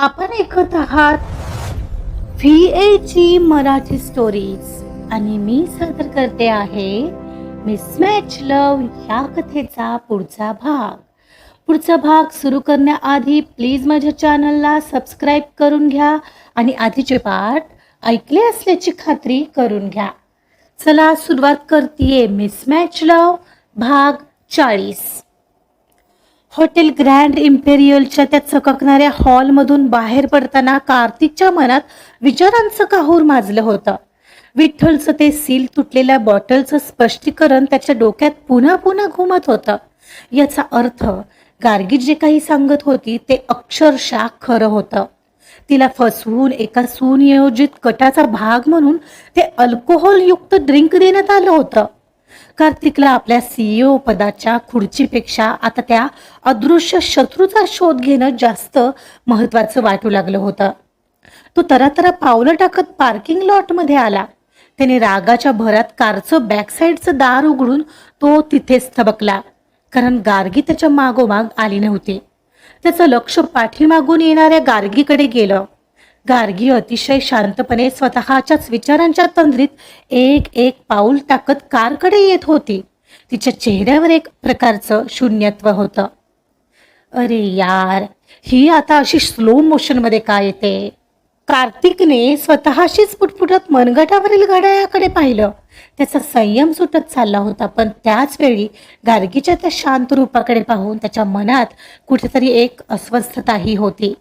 आपण ऐकत आहात VAG मराठी स्टोरीज आणि मी सादर करते आहे मिसमॅच लव या कथेचा पुढचा भाग सुरू करण्याआधी प्लीज माझ्या चॅनलला सबस्क्राईब करून घ्या आणि आधीचे पाठ ऐकले असल्याची खात्री करून घ्या. चला सुरुवात करतेय मिसमॅच लव भाग 40. हॉटेल ग्रँड इम्पेरियलच्या त्या चककणाऱ्या हॉलमधून बाहेर पडताना कार्तिकच्या मनात विचारांचं काहूर माजलं होतं. विठ्ठलचं ते सील तुटलेल्या बॉटलचं स्पष्टीकरण त्याच्या डोक्यात पुन्हा पुन्हा घुमत होतं. याचा अर्थ गार्गी जे काही सांगत होती ते अक्षरशः खरं होतं. तिला फसवून एका सुनियोजित कटाचा भाग म्हणून ते अल्कोहोलयुक्त ड्रिंक देण्यात आलं होतं. कार्तिकला आपल्या CEO पदाच्या खुर्चीपेक्षा आता त्या अदृश्य शत्रूचा शोध घेणं जास्त महत्वाचं वाटू लागलं होतं. तो तरातरा पावलं टाकत पार्किंग लॉटमध्ये आला. त्याने रागाच्या भरात कारचं बॅकसाईडचं दार उघडून तो तिथेच थबकला, कारण गार्गी त्याच्या मागोमाग आली नव्हती. त्याचं लक्ष पाठीमागून येणाऱ्या गार्गीकडे गेलं. गार्गी अतिशय शांतपणे स्वतःच्याच विचारांच्या तंद्रीत एक एक पाऊल टाकत कारकडे येत होती. तिच्या चेहऱ्यावर एक प्रकारचं शून्यत्व होतं. अरे यार, ही आता अशी स्लो मोशनमध्ये का येते? कार्तिकने स्वतःशीच पुटपुटत मनगटावरील घड्याळाकडे पाहिलं. त्याचा संयम सुटत चालला होता, पण त्याच वेळी गार्गीच्या त्या शांत रूपाकडे पाहून त्याच्या मनात कुठेतरी एक अस्वस्थताही होती.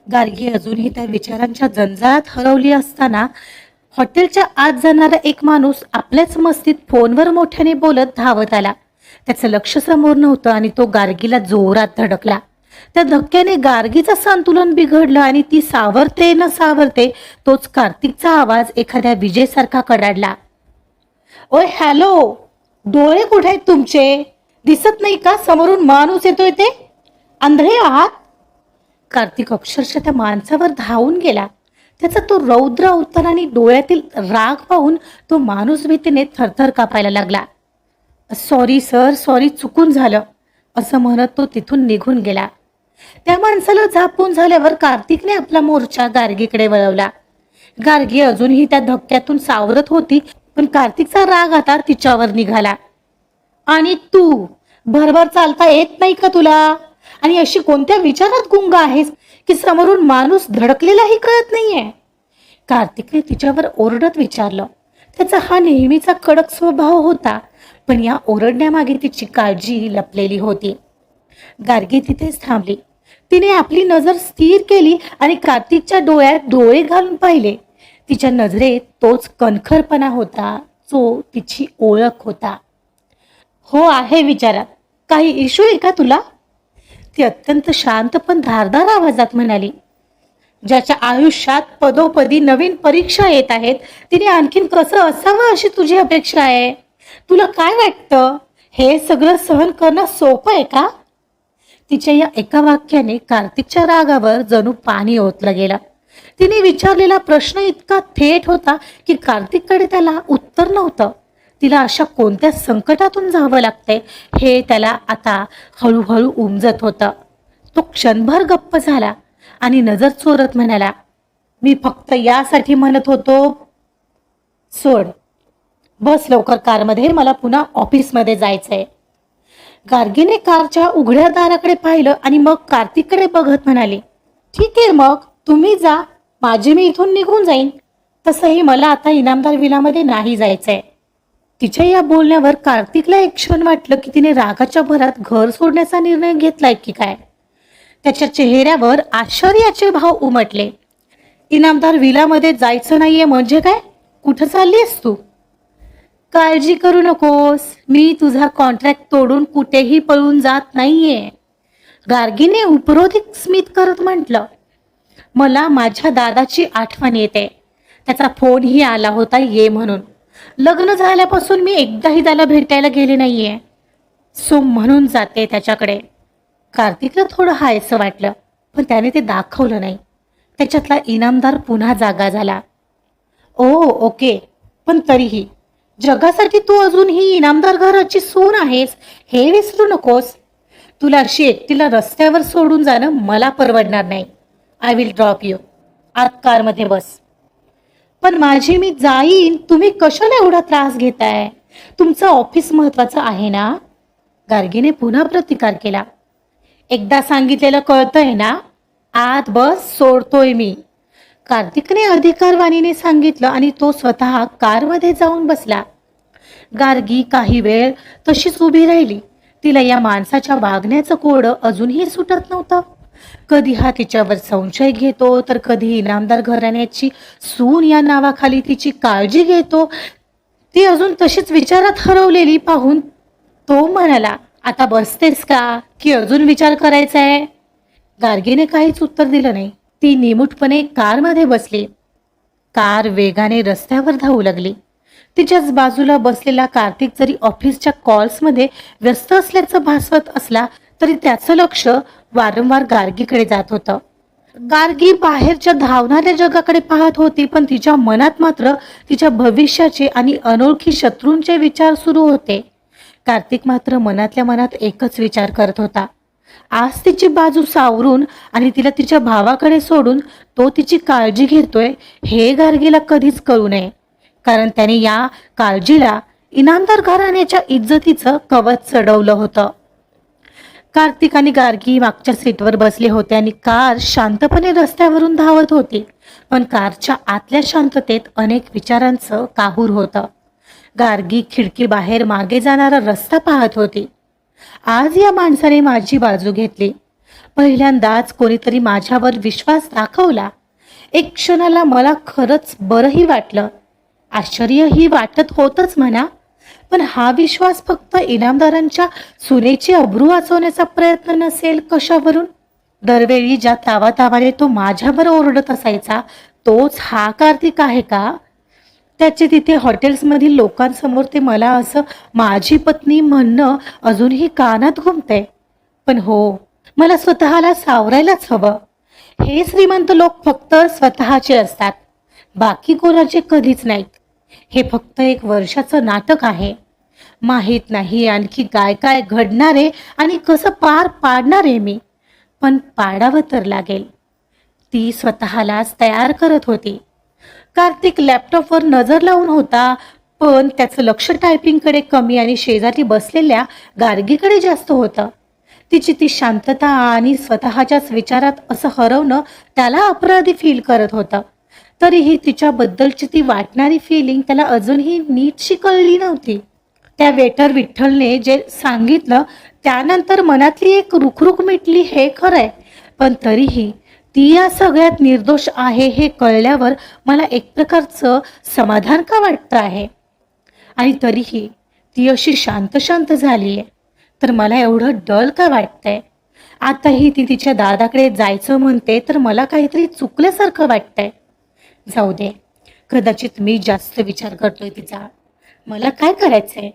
गार्गी अजूनही त्या विचारांच्या जंजाळात हरवली असताना हॉटेलच्या आत जाणारा एक माणूस आपल्याच मस्तीत फोनवर मोठ्याने बोलत धावत आला. त्याचं लक्ष समोर नव्हतं आणि तो गार्गीला जोरात धडकला. त्या धक्क्याने गार्गीचं संतुलन बिघडलं आणि ती सावरते न सावरते तोच कार्तिकचा आवाज एखाद्या विजेसारखा कडाडला. ओय हॅलो, डोळे कुठे आहेत तुमचे? दिसत नाही का समोरून माणूस येतोय ते? आंधळे आहात? कार्तिक अक्षरशः त्या माणसावर धावून गेला. त्याचा तो रौद्र अवतार आणि डोळ्यातील राग पाहून तो माणूस भीतीने थरथर कापायला लागला. सॉरी सर, सॉरी, चुकून झालं, असं म्हणत तो तिथून निघून गेला. त्या माणसाला झापून झाल्यावर कार्तिकने आपला मोर्चा गार्गीकडे वळवला. गार्गी अजूनही त्या धक्क्यातून सावरत होती, पण कार्तिकचा राग आता तिच्यावर निघाला. आणि तू भरभर चालता येत नाही का तुला? आणि अशी कोणत्या विचारात गुंग आहेस की समोरून माणूस धडकलेलाही कळत नाहीये? कार्तिकने तिच्यावर ओरडत विचारलं. त्याचा हा नेहमीचा कडक स्वभाव होता, पण या ओरडण्यामागे तिची काळजी लपलेली होती. गार्गी तिथेच थांबली. तिने आपली नजर स्थिर केली आणि कार्तिकच्या डोळ्यात डोळे घालून पाहिले. तिच्या नजरेत तोच कणखरपणा होता जो तिची ओळख होता. हो आहे विचारात. काही इश्यू आहे का तुला? ती अत्यंत शांत पण धारदार आवाजात म्हणाली. ज्याच्या आयुष्यात पदोपदी नवीन परीक्षा येत आहेत, तिने आणखीन कसं असावं अशी तुझी अपेक्षा आहे? तुला काय वाटतं, हे सगळं सहन करणं सोपं आहे का? तिच्या या एका वाक्याने कार्तिकच्या रागावर जणू पाणी ओतलं गेलं. तिने विचारलेला प्रश्न इतका थेट होता की कार्तिककडे त्याला उत्तर नव्हतं. तिला अशा कोणत्या संकटातून जावं लागतंय हे त्याला आता हळूहळू उमजत होतं. तो क्षणभर गप्प झाला आणि नजर चोरत म्हणाला, मी फक्त यासाठी म्हणत होतो, सोड, बस लवकर कारमध्ये, मला पुन्हा ऑफिसमध्ये जायचंय. गार्गीने कारच्या उघड्या दाराकडे पाहिलं आणि मग कार्तिककडे बघत म्हणाले, ठीक आहे मग तुम्ही जा, माझे मी इथून निघून जाईन. तसंही मला आता इनामदार विलामध्ये नाही जायचंय. तिच्या या बोलण्यावर कार्तिकला एक क्षण वाटलं की तिने रागाच्या भरात घर सोडण्याचा निर्णय घेतलाय की काय. त्याच्या चेहऱ्यावर आश्चर्याचे भाव उमटले. इनामदार विलामध्ये जायचं नाहीये म्हणजे काय? कुठं चाललीस तू? काळजी करू नकोस, मी तुझा कॉन्ट्रॅक्ट तोडून कुठेही पळून जात नाहीये. गार्गीने उपरोधिक स्मित करत म्हटलं. मला माझ्या दादाची आठवण येते. त्याचा फोनही आला होता ये म्हणून. लग्न झाल्यापासून मी एकदाही त्याला भेटायला गेले नाहीये, सो म्हणून जाते त्याच्याकडे. कार्तिकला थोडं हायसं वाटलं, पण त्याने ते दाखवलं नाही. त्याच्यातला इनामदार पुन्हा जागा झाला. ओ ओके, पण तरीही जगासाठी तू अजूनही इनामदार घराची सून आहेस हे विसरू नकोस. तुला अशी एकटीला रस्त्यावर सोडून जाणं मला परवडणार नाही. I will drop you. आत कारमध्ये बस. पण माझी मी जाईन, तुम्ही कशाला एवढा त्रास घेताय? तुमचं ऑफिस महत्वाचं आहे ना? गार्गीने पुन्हा प्रतिकार केला. एकदा सांगितलेलं कळतंय ना? आत बस, सोडतोय मी. कार्तिकने अधिकारवाणीने सांगितलं आणि तो स्वतः कारमध्ये जाऊन बसला. गार्गी काही वेळ तशीच उभी राहिली. तिला या माणसाच्या वागण्याचं कोड अजूनही सुटत नव्हतं. कधी हा तिच्यावर संशय घेतो, तर कधी इनामदार घराण्याची सून या नावाखाली तिची काळजी घेतो. ती अजून तशीच विचारात हरवलेली पाहून तो म्हणाला, आता बसतेस का की अजून विचार करायचा आहे? गार्गीने काहीच उत्तर दिलं नाही. ती निमूटपणे कारमध्ये बसली. कार वेगाने रस्त्यावर धावू लागली. तिच्याच बाजूला बसलेला कार्तिक जरी ऑफिसच्या कॉल्समध्ये व्यस्त असल्याचं भासवत असला तरी त्याचं लक्ष वारंवार गार्गीकडे जात होतं. गार्गी बाहेरच्या धावणाऱ्या जगाकडे पाहत होती, पण तिच्या मनात मात्र तिच्या भविष्याचे आणि अनोळखी शत्रूंचे विचार सुरू होते. कार्तिक मात्र मनातल्या मनात एकच विचार करत होता. आज तिची बाजू सावरून आणि तिला तिच्या भावाकडे सोडून तो तिची काळजी घेतोय हे गार्गीला कधीच कळू नये, कारण त्याने या काळजीला इनामदार घराण्याच्या इज्जतीचं कवच चढवलं होतं. कार्तिक आणि गार्गी मागच्या सीटवर बसले होते आणि कार शांतपणे रस्त्यावरून धावत होती. पण कारच्या आतल्या शांततेत अनेक विचारांचं काहूर होतं. गार्गी खिडकी बाहेर मागे जाणारा रस्ता पाहत होती. आज या माणसाने माझी बाजू घेतली. पहिल्यांदाच कोणीतरी माझ्यावर विश्वास दाखवला. एक क्षणाला मला खरंच बरंही वाटलं. आश्चर्यही वाटत होतच म्हणा. पण हा विश्वास फक्त इनामदारांच्या सुनेची अब्रू वाचवण्याचा प्रयत्न नसेल कशावरून? दरवेळी ज्या तावातावाने तो माझ्यावर ओरडत असायचा तोच हा कार्तिक आहे का? त्याचे तिथे हॉटेल्समधील लोकांसमोर ते मला असं माझी पत्नी म्हणणं अजूनही कानात घुमतंय. पण हो, मला स्वतःला सावरायलाच हवं. हे श्रीमंत लोक फक्त स्वतःचे असतात, बाकी कोणाचे कधीच नाहीत. हे फक्त एक वर्षाचं नाटक आहे. माहीत नाही आणखी काय काय घडणारे आणि कसं पार पाडणारे मी, पण पाडावं तर लागेल. ती स्वतःलाच तयार करत होती. कार्तिक लॅपटॉपवर नजर लावून होता, पण त्याचं लक्ष टायपिंगकडे कमी आणि शेजारी बसलेल्या गार्गीकडे जास्त होतं. तिची ती शांतता आणि स्वतःच्याच विचारात असं हरवणं त्याला अपराधी फील करत होतं. तरीही तिच्याबद्दलची ती वाटणारी फिलिंग त्याला अजूनही नीटशी कळली नव्हती. त्या वेटर विठ्ठलने जे सांगितलं त्यानंतर मनातली एक रुखरुख मिटली हे खरंय, पण तरीही ती या सगळ्यात निर्दोष आहे हे कळल्यावर मला एक प्रकारचं समाधान का वाटतं आहे. आणि तरीही ती अशी शांत शांत झाली आहे तर मला एवढं डल का वाटतंय? आताही ती तिच्या दादाकडे जायचं म्हणते तर मला काहीतरी चुकल्यासारखं वाटतंय. जाऊ दे, कदाचित मी जास्त विचार करतोय तिचा. मला काय करायचंय?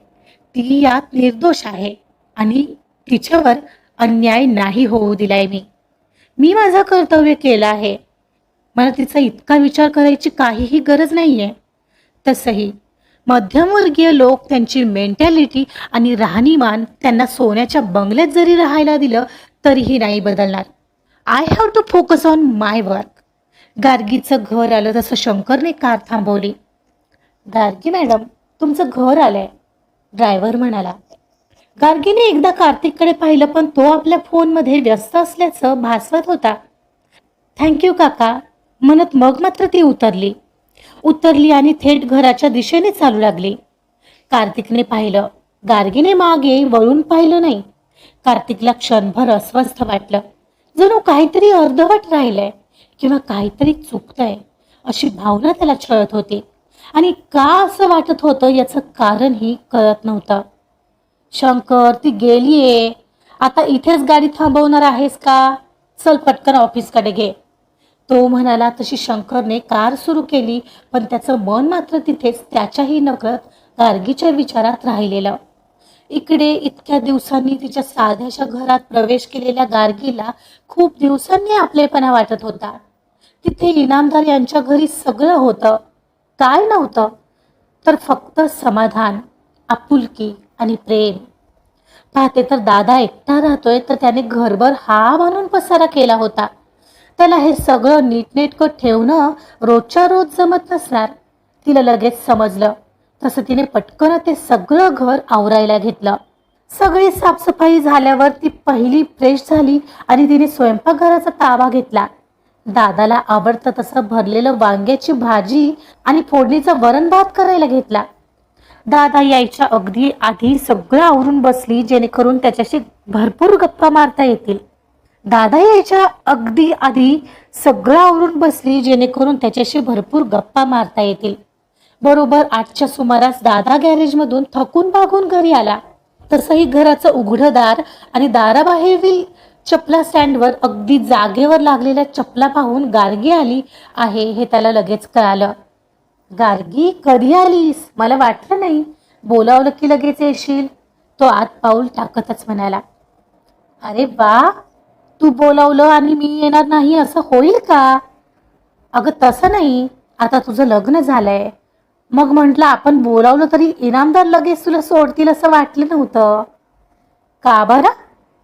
ती यात निर्दोष आहे आणि तिच्यावर अन्याय नाही होऊ दिलाय मी माझं कर्तव्य केलं आहे. मला तिचा इतका विचार करायची काहीही गरज नाहीये. तसंही मध्यमवर्गीय लोक त्यांची मेंटॅलिटी आणि राहणीमान त्यांना सोन्याच्या बंगल्यात जरी राहायला दिलं तरीही नाही बदलणार. I have to focus on my work. गार्गीचं घर आलं तसं शंकरने कार थांबवली. गार्गी मॅडम, तुमचं घर आलंय, ड्रायव्हर म्हणाला. गार्गीने एकदा कार्तिककडे पाहिलं, पण तो आपल्या फोनमध्ये व्यस्त असल्याचं भासवत होता. थँक्यू काका म्हणत मग मात्र ती उतरली आणि थेट घराच्या दिशेने चालू लागली. कार्तिकने पाहिलं, गार्गीने मागे वळून पाहिलं नाही. कार्तिकला क्षणभर अस्वस्थ वाटलं. जणू काहीतरी अर्धवट राहिलंय किंवा काहीतरी चुकतंय अशी भावना त्याला छळत होती. आणि का असं वाटत होतं याचं कारणही कळत नव्हतं. शंकर, ती गेलीये, आता इथेच गाडी थांबवणार आहेस का? चल पटकन ऑफिसकडे घे, तो म्हणाला. तशी शंकरने कार सुरू केली, पण त्याचं मन मात्र तिथेच त्याच्याही नकळत गार्गीच्या विचारात राहिलेलं. इकडे इतक्या दिवसांनी तिच्या साध्याच्या घरात प्रवेश केलेल्या गार्गीला खूप दिवसांनी आपलेपणा वाटत होता. तिथे इनामदार यांच्या घरी सगळं होतं. काय नव्हतं तर फक्त समाधान, आपुलकी आणि प्रेम. पाहते तर दादा एकटा राहतोय तर त्याने घरभर हा म्हणून पसारा केला होता. त्याला हे सगळं नीटनेटकं ठेवणं रोजच्या रोज जमत नसणार. तिला लगेच समजलं. तसं तिने पटकन ते सगळं घर आवरायला घेतलं. सगळी साफसफाई झाल्यावर ती पहिली फ्रेश झाली आणि तिने स्वयंपाकघराचा ताबा घेतला. दादाला आवडतं तसं भरलेलं वांग्याची भाजी आणि फोडणीचा वरण भात करायला घेतला. दादा यायच्या अगदी आधी सगळं आवरून बसली, जेणेकरून त्याच्याशी भरपूर गप्पा मारता येतील. दादा यायच्या अगदी आधी सगळं आवरून बसली, जेणेकरून त्याच्याशी भरपूर गप्पा मारता येतील. बरोबर 8च्या सुमारास दादा गॅरेजमधून थकून भागून घरी आला. तसंही घराचं उघडं दार आणि दाराबाहेरील चपला स्टँडवर अगदी जागेवर लागलेल्या चपला पाहून गार्गी आली आहे हे त्याला लगेच कळालं. गार्गी, कधी आलीस? मला वाटलं नाही. बोलावलं की लगेच येशील. तो आत पाऊल टाकतच म्हणाला. अरे वा, तू बोलावलं आणि मी येणार नाही असं होईल का? अगं तसं नाही, आता तुझं लग्न झालंय. मग म्हटलं आपण बोलावलं तरी इनामदार लगेच तुला सोडतील असं वाटलं नव्हतं. का बरं?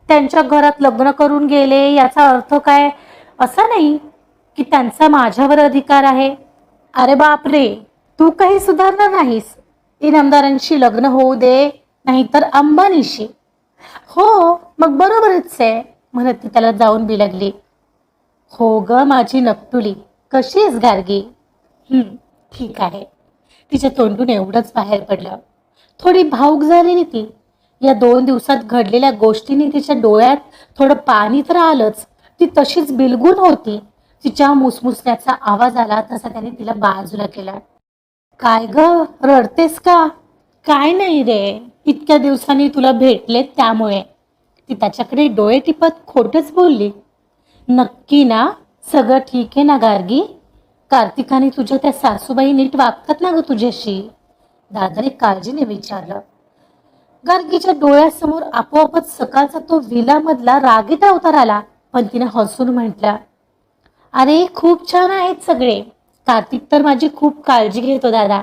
त्यांच्या घरात लग्न करून गेले याचा अर्थ काय असं नाही की त्यांचा माझ्यावर अधिकार आहे. अरे बापरे, तू काही सुधारणार नाहीस. इनामदारांशी लग्न होऊ दे, नाहीतर अंबानीशी. हो, मग बरोबरच आहे म्हणत ती त्याला जाऊन बिलगली. हो ग माझी नकटुली, कशी आहेस गार्गी? ठीक आहे. तिच्या तोंडून एवढंच बाहेर पडलं. थोडी भावुक झालेली ती. या 2 दिवसात घडलेल्या गोष्टींनी तिच्या डोळ्यात थोडं पाणी तर आलंच. ती तशीच बिलगून होती. तिच्या मुसमुसण्याचा आवाज आला तसा त्याने तिला बाजूला केला. काय ग, रडतेस का? काय नाही रे, इतक्या दिवसांनी तुला भेटले त्यामुळे. ती त्याच्याकडे डोळे टिपत खोटच बोलली. नक्की ना? सगळं ठीक आहे ना गार्गी? कार्तिकाने तुझ्या त्या सासूबाई नीट वागतात ना ग तुझ्याशी? दादाने काळजीने विचारलं. गार्गीच्या डोळ्यासमोर आपोआपच सकाळचा तो विलामधला रागीट अवतार आला, पण तिने हसून म्हटलं, अरे खूप छान आहेत सगळे. कार्तिक तर माझी खूप काळजी घेतो दादा.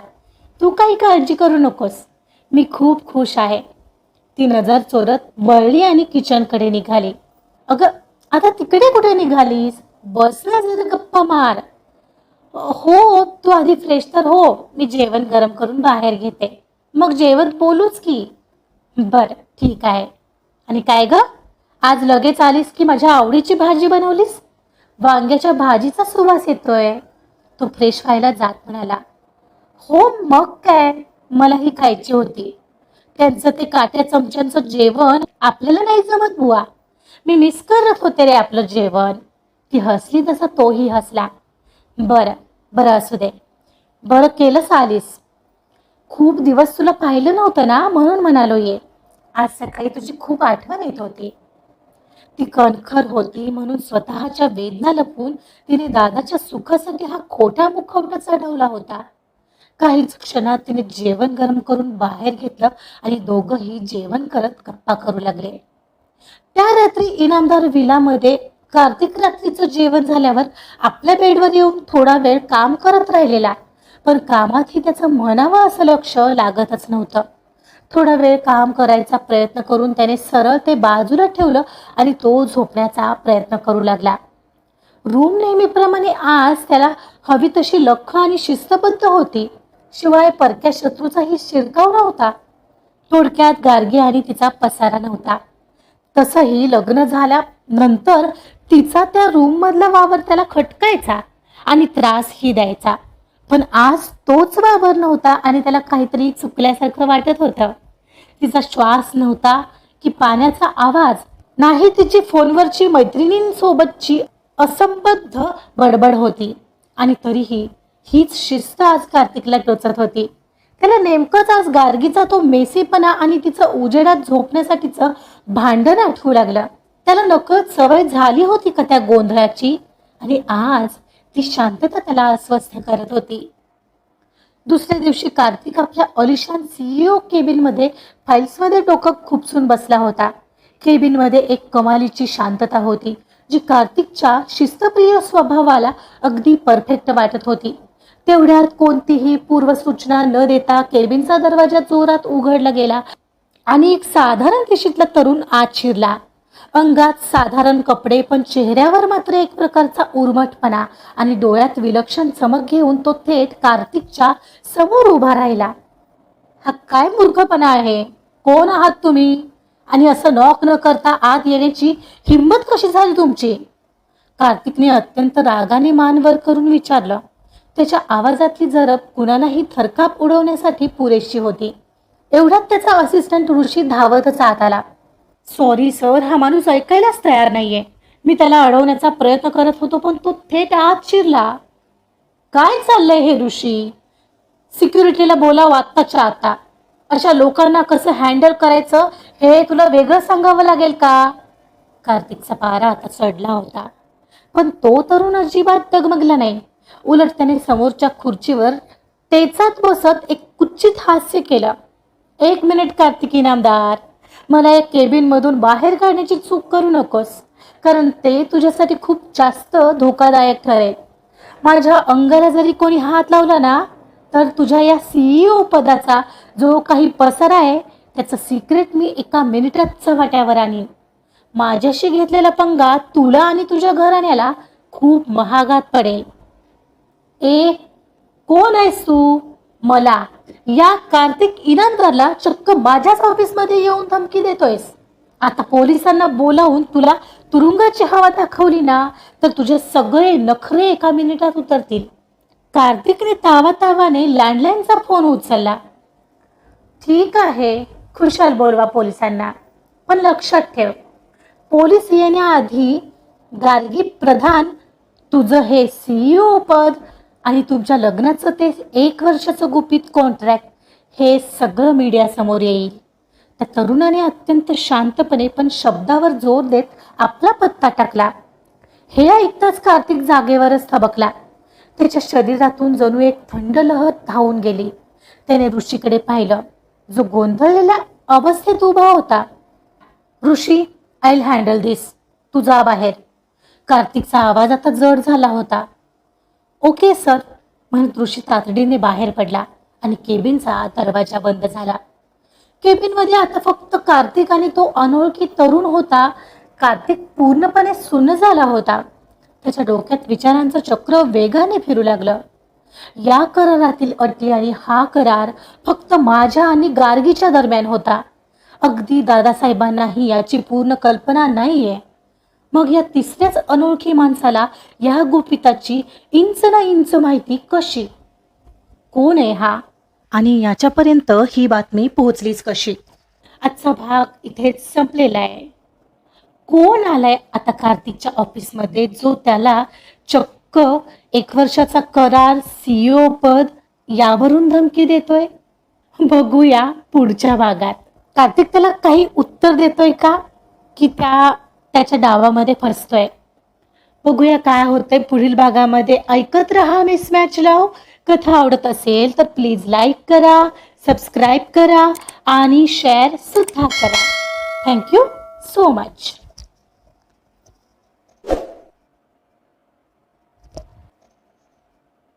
तू काही काळजी करू नकोस. मी खूप खुश आहे. ती नजर चोरत वळली आणि किचनकडे निघाली. अगं, आता तिकडे कुठे निघालीस? बस ना जरा गप्पा मार. हो, तू आधी फ्रेश तर हो. मी जेवण गरम करून बाहेर घेते. मग जेवण बोलूच की. बरं, ठीक आहे. आणि काय ग, आज लगेच आलीस की माझ्या आवडीची भाजी बनवलीस? वांग्याच्या भाजीचा सुवास येतोय. तो फ्रेश व्हायला जात म्हणाला. हो मग काय, मलाही खायची होती. त्यांचं ते काट्या चमच्यांचं जेवण आपल्याला नाही जमत बुवा. मी मिस करत होते रे आपलं जेवण. ती हसली तसा तोही हसला. बरं बरं असू दे. बरं केलंस आलीस. खूप दिवस तुला पाहिलं नव्हतं ना, म्हणून म्हणालो ये. आज सकाळी तुझी खूप आठवण येत होती. ती कणखर होती म्हणून स्वतःच्या वेदना लपवून तिने दादाच्या सुखासाठी हा खोटा मुखवटा चढवला होता. काहीच क्षणात तिने जेवण गरम करून बाहेर घेतलं आणि दोघंही जेवण करत गप्पा करू लागले. त्या रात्री इनामदार विलामध्ये कार्तिक रात्रीचं जेवण झाल्यावर आपल्या बेडवर येऊन थोडा वेळ काम करत राहिलेला, पण कामातही त्याचं म्हणावं असं लक्ष लागतच नव्हतं. थोडा वेळ काम करायचा प्रयत्न करून त्याने सरळ ते बाजूला ठेवलं आणि तो झोपण्याचा प्रयत्न करू लागला. रूम नेहमीप्रमाणे आज त्याला हवी तशी लख्ख आणि शिस्तबद्ध होती. शिवाय परक्या शत्रूचाही शिरकाव नव्हता. थोडक्यात गार्गी आणि तिचा पसारा नव्हता. तसंही लग्न झाल्यानंतर तिचा त्या रूम मधला वावर त्याला खटकायचा आणि त्रासही द्यायचा. पण आज तोच वावर नव्हता आणि त्याला काहीतरी चुकल्यासारखं वाटत होतं. तिचा श्वास नव्हता की पाण्याचा आवाज, नाही तिची फोनवरची मैत्रिणींसोबतची असंबद्ध बडबड होती. आणि तरीही हीच शिस्त आज कार्तिकला टोचत होती. त्याला नेमकंच आज गार्गीचा तो मेसीपणा आणि तिचं उजेडात झोपण्यासाठीचं भांडण आठवू लागलं. त्याला नकळत सवय झाली होती का त्या गोंधळाची, आणि आज ती शांतता त्याला अस्वस्थ करत होती. दुसऱ्या दिवशी कार्तिक आपल्या अलिशान CEO केबिनमध्ये फाईल्समध्ये डोकं खुपसून बसला होता. केबिनमध्ये एक कमालीची शांतता होती जी कार्तिकच्या शिस्तप्रिय स्वभावाला अगदी परफेक्ट वाटत होती. तेवढ्यात कोणतीही पूर्वसूचना न देता केबिनचा दरवाजा जोरात उघडला गेला आणि एक साधारण देशीतला तरुण आत शिरला. अंगात साधारण कपडे पण चेहऱ्यावर मात्र एक प्रकारचा उर्मटपणा आणि डोळ्यात विलक्षण चमक घेऊन तो थेट कार्तिकच्या समोर उभा राहिला. हा काय मूर्खपणा आहे? कोण आहात तुम्ही? आणि असं नॉक न करता आत येण्याची हिंमत कशी झाली तुमची? कार्तिकने अत्यंत रागाने मान वर करून विचारलं. त्याच्या आवाजातली जरब कुणालाही थरकाप उडवण्यासाठी पुरेशी होती. एवढ्यात त्याचा असिस्टंट ऋषी धावतच आत आला. सॉरी सर, हा माणूस ऐकायलाच तयार नाहीये. मी त्याला अडवण्याचा प्रयत्न करत होतो पण तो थेट आत शिरला. काय चाललंय हे ऋषी? सिक्युरिटीला बोलाव आत्ताच्या आता. अशा लोकांना कसं हँडल करायचं हे तुला वेगळं सांगावं लागेल का? कार्तिकचा पारा आता चढला होता, पण तो तरुण अजिबात डगमगला नाही. उलट त्याने समोरच्या खुर्चीवर टेचात बसत एक कुच्चित हास्य केलं. 1 मिनिट कार्तिक इनामदार, मला या केबिन मधून बाहेर काढण्याची चूक करू नकोस, कारण ते तुझ्यासाठी खूप जास्त धोकादायक ठरेल. माझ्या अंगाला जरी कोणी हात लावला ना, तर तुझ्या या CEO पदाचा जो काही पसारा आहे त्याचं सिक्रेट मी 1 मिनिटात चव्हाट्यावर आणीन. माझ्याशी घेतलेला पंगा तुला आणि तुझ्या घराण्याला खूप महागात पडेल. कोण आहेस तू? मला, या कार्तिक इनामदारला चक्क माझ्याच ऑफिसमध्ये येऊन धमकी देतोयस? आता पोलिसांना बोलावून तुला तुरुंगाची हवा दाखवली ना, तर तुझे सगळे नखरे 1 मिनिटात उतरतील. कार्तिकने तावातावाने लँडलाईनचा फोन उचलला. ठीक आहे, खुशाल बोलवा पोलिसांना, पण लक्षात ठेव, पोलीस येण्याआधी गार्गी प्रधान, तुझं हे CEO पद आणि तुमच्या लग्नाचं ते 1 वर्षाचं गुपित कॉन्ट्रॅक्ट हे सगळं मीडियासमोर येईल. त्या तरुणाने अत्यंत शांतपणे पण शब्दावर जोर देत आपला पत्ता टाकला. हे ऐकताच कार्तिक जागेवरच थबकला. त्याच्या शरीरातून जणू एक थंड लहर धावून गेली. त्याने ऋषीकडे पाहिलं, जो गोंधळलेल्या अवस्थेत उभा होता. ऋषी, आय विल हँडल दिस, तू जा बाहेर. कार्तिकचा आवाज आता जड झाला होता. ओके सर, म्हणत ऋषी तातडीने बाहेर पडला आणि केबिनचा दरवाजा बंद झाला. केबिनमध्ये आता फक्त कार्तिक आणि तो अनोळखी तरुण होता. कार्तिक पूर्णपणे सुन्न झाला होता. त्याच्या डोक्यात विचारांचं चक्र वेगाने फिरू लागलं. या करारातील अटी आणि हा करार फक्त माझ्या आणि गार्गीच्या दरम्यान होता. अगदी दादासाहेबांनाही याची पूर्ण कल्पना नाहीये. मग या तिसऱ्याच अनोळखी माणसाला या गुपिताची इंच ना इंच माहिती कशी? कोण आहे हा? आणि याच्यापर्यंत ही बातमी पोहोचलीच कशी? आजचा भाग इथेच संपलेला आहे. कोण आलाय आता कार्तिकच्या ऑफिसमध्ये, जो त्याला चक्क 1 वर्षाचा करार, CEO पद यावरून धमकी देतोय? बघूया पुढच्या भागात. कार्तिक त्याला काही उत्तर देतोय का, की त्याच्या डावामध्ये फसतोय? बघूया काय होतंय पुढील भागामध्ये. ऐकत रहा मिसमॅच लव्ह. कथा आवडत असेल तर प्लीज लाईक करा, सबस्क्राईब करा आणि शेअर सुद्धा करा. Thank you so much.